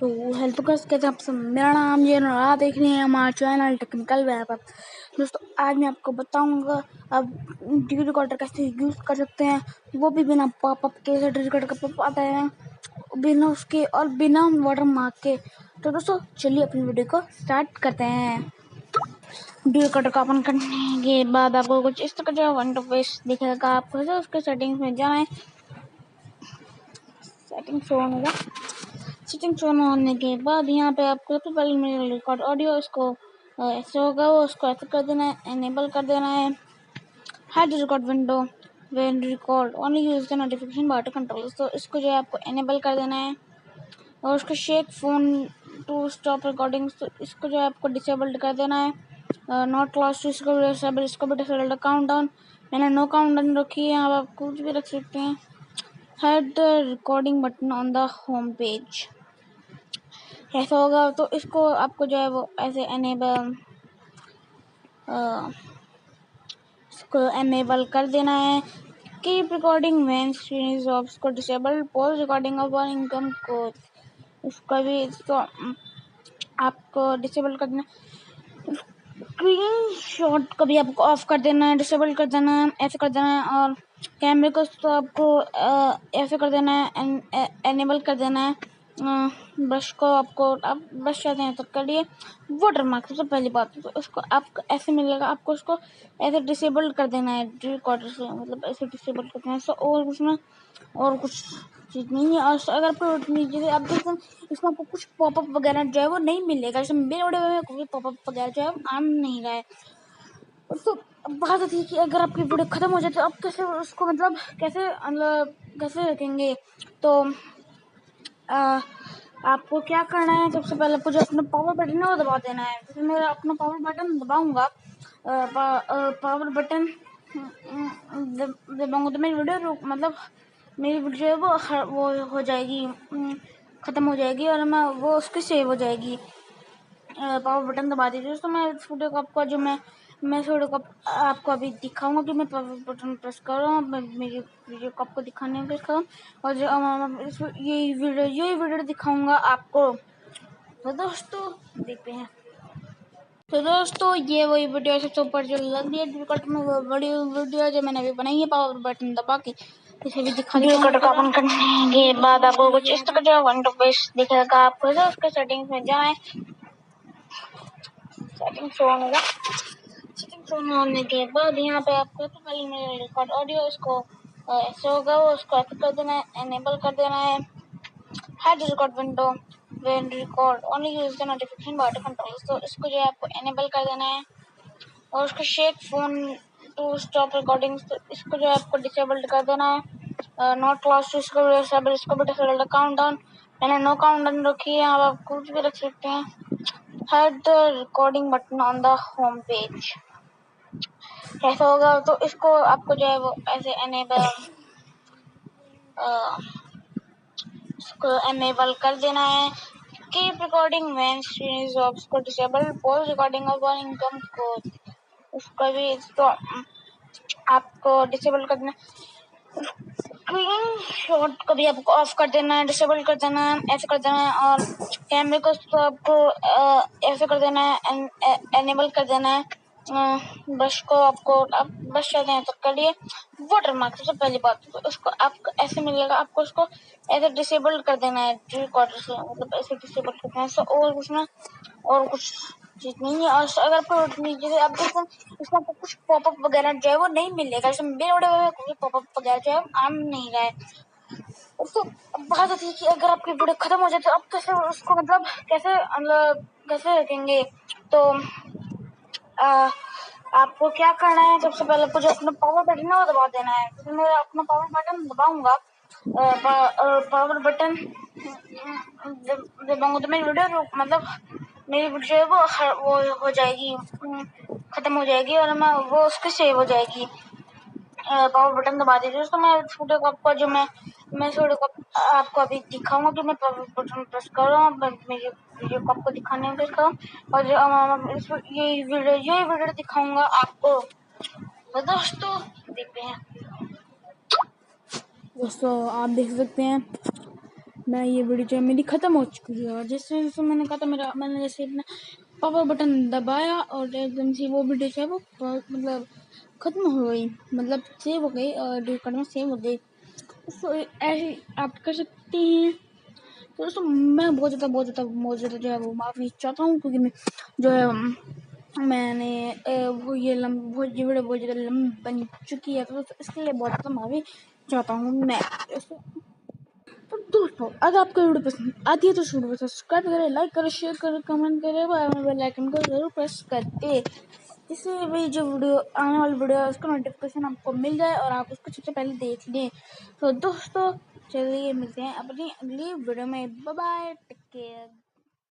तो हेल्थ का कैसे आप सब, मेरा नाम ये आप देख रहे हैं हमारा चैनल टेक्निकल वेब। दोस्तों आज मैं आपको बताऊंगा आप डी रिकॉर्डर कैसे यूज़ कर सकते हैं, वो भी बिना पॉपअप के। डी रिकॉर्डर का पॉपअप आता है बिना उसके और बिना वाटर मार्क के। तो दोस्तों चलिए अपनी वीडियो को स्टार्ट करते हैं। डी रिकॉर्डर का ओपन करने के बाद आपको कुछ इस तरह का इंटरफेस दिखेगा। आपको उसके सेटिंग्स में जाना है, सेटिंग्स ऑन होगा। सेटिंग्स ऑन होने के बाद यहाँ पे आपको सबसे पहले मेरे रिकॉर्ड ऑडियो उसको ऐसे होगा, वो उसको ऐसे कर देना है, एनेबल कर देना है। Hide record window when record only use the notification bar to control, तो इसको जो है आपको एनेबल कर देना है। और उसको shake phone to stop recording, तो इसको जो है आपको डिसेबल्ड कर देना है। नॉट लॉस्ट इसको भी डिसेबल्ड। काउंट डाउन मैंने नो काउंट डाउन रखी है, आप कुछ भी रख सकते हैं। Hide the recording button on the home page, ऐसा होगा। तो इसको आपको जो है वो ऐसे एनेबल कर देना है। Keep recording when screen is off, इसको disable. Pause recording of incoming call, इसका भी इसको आपको डिसेबल कर देना। स्क्रीन शॉट को भी आपको ऑफ कर देना है, डिसेबल कर देना है, ऐसे कर देना है। और कैमरे को तो आपको ऐसे कर देना है, एनेबल कर देना है। ब्रश को आपको आप ब्रश चाहते हैं तो करिए। वाटर मार्क सबसे पहली बात, तो उसको आपको ऐसे मिलेगा, आपको उसको ऐसे डिसेबल कर देना है रिकॉर्डर से, मतलब ऐसे डिसेबल कर देना है। और उसमें और कुछ चीज़ नहीं है। और अगर जैसे आप देखते हैं इसमें आपको कुछ पॉपअप वगैरह जो है वो नहीं मिलेगा। जैसे मेरे वीडियो में कोई पॉपअप वगैरह जो है आम नहीं रहा है। तो बात होती है कि अगर आपकी वीडियो खत्म हो जाए तो आप कैसे उसको कैसे रखेंगे। तो आपको क्या करना है, सबसे पहले आपको जो अपना पावर बटन है वो दबा देना है। जैसे मैं अपना पावर बटन दबाऊंगा, पावर बटन दबाऊंगा तो मेरी वीडियो मेरी वीडियो है वो हो जाएगी, ख़त्म हो जाएगी और मैं वो उसकी सेव हो जाएगी। पावर बटन दबा दीजिए। दोस्तों मैं इस वीडियो को आपको इस वीडियो को आपको अभी दिखाऊंगा कि मैं पावर बटन प्रेस कर रहा हूँ। मेरी वीडियो को आपको दिखाने में प्रेस कर रहा हूँ और जो यही वीडियो दिखाऊंगा आपको। तो दोस्तों देखते हैं। तो दोस्तों ये वही वीडियो सबसे ऊपर जो लग रही है रिकॉर्ड में, वो बड़ी वीडियो जो मैंने अभी बनाई है पावर बटन दबा के, इसे भी दिखा देता हूँ। का ओपन करने के बाद आपको कुछ इस तरह का इंटरफेस दिखेगा। आपको उसके सेटिंग्स में जाना है, सेटिंग्स ऑन होगा। सेटिंग्स ऑन होने के बाद यहाँ पे आपको सबसे पहले मेरे रिकॉर्ड ऑडियो उसको ऐसे होगा, वो उसको ऐसे कर देना है, एनेबल कर देना है। Hide record window when record only use the notification bar to control, तो इसको जो है आपको एनेबल कर देना है। और उसको shake phone to stop recording, तो इसको जो है आपको डिसेबल्ड कर देना है। नॉट लॉस्ट इसको भी डिसेबल्ड। काउंट डाउन मैंने नो काउंट डाउन रखी है, आप कुछ भी रख सकते हैं। Hide the recording button on the home page, ऐसा होगा। तो इसको आपको जो है वो ऐसे एनेबल कर देना है। Keep recording when screen is off, इसको disable. Pause recording of incoming call, उसका भी इसको आपको डिसेबल कर देना। स्क्रीन शॉट को भी आपको ऑफ कर देना है, डिसेबल कर देना है, ऐसे कर देना है। और कैमरे को तो आपको ऐसे कर देना है, एनेबल कर देना है। ब्रश को आपको आप ब्रश चाहते हैं तो करिए। वाटर मार्क सबसे पहली बात, तो उसको आपको ऐसे मिलेगा, आपको उसको ऐसे डिसेबल कर देना है रिकॉर्डर से, मतलब ऐसे डिसेबल कर देना है। और उसमें और कुछ चीज़ नहीं है। और अगर जैसे आप देखते हैं इसमें आपको कुछ पॉपअप वगैरह जो है वो नहीं मिलेगा। जैसे मेरे वीडियो में कोई पॉपअप वगैरह जो है आम नहीं रहा है। तो बात होती है कि अगर आपकी वीडियो खत्म हो जाए तो आप कैसे उसको कैसे रखेंगे। तो आपको क्या करना है, सबसे पहले आपको जो अपना पावर बटन है वो दबा देना है। जैसे मैं अपना पावर बटन दबाऊंगा, पावर बटन दबाऊंगा तो मेरी वीडियो मेरी वीडियो है वो हो जाएगी, ख़त्म हो जाएगी और मैं वो उसकी सेव हो जाएगी। पावर बटन दबा दीजिए। दोस्तों मैं इस वीडियो को आपको इस वीडियो को आपको अभी दिखाऊंगा कि मैं पावर बटन प्रेस कर रहा हूँ। मेरी वीडियो को आपको दिखाने में प्रेस कर रहा हूँ और जो यही वीडियो दिखाऊंगा आपको। तो दोस्तों देखते हैं। दोस्तों आप देख सकते हैं मैं ये वीडियो जो है मेरी ख़त्म हो चुकी है, और जैसे जैसे मैंने कहा था मैंने जैसे अपना पावर बटन दबाया और एकदम से वो वीडियो जो है वो मतलब ख़त्म हो गई, मतलब सेव हो गई और रिकॉर्ड में सेव हो गई। तो ऐसे आप कर सकते हैं। तो दोस्तों मैं बहुत ज़्यादा जो है वो माफ़ी चाहता हूँ, क्योंकि मैं जो है मैंने वो ये वीडियो बहुत ज़्यादा लंबी बन चुकी है, तो इसके लिए बहुत ज़्यादा माफ़ी चाहता हूँ मैं। तो दोस्तों अगर आपको वीडियो पसंद आती है तो वीडियो को सब्सक्राइब करें, लाइक करें, शेयर करें, कमेंट करें और बेल आइकन को जरूर प्रेस करते, जिससे भी जो वीडियो आने वाली वीडियो है उसका नोटिफिकेशन आपको मिल जाए और आप उसको सबसे पहले देख लें। तो दोस्तों चलिए मिलते हैं अपनी अगली वीडियो में। Bye bye, take care.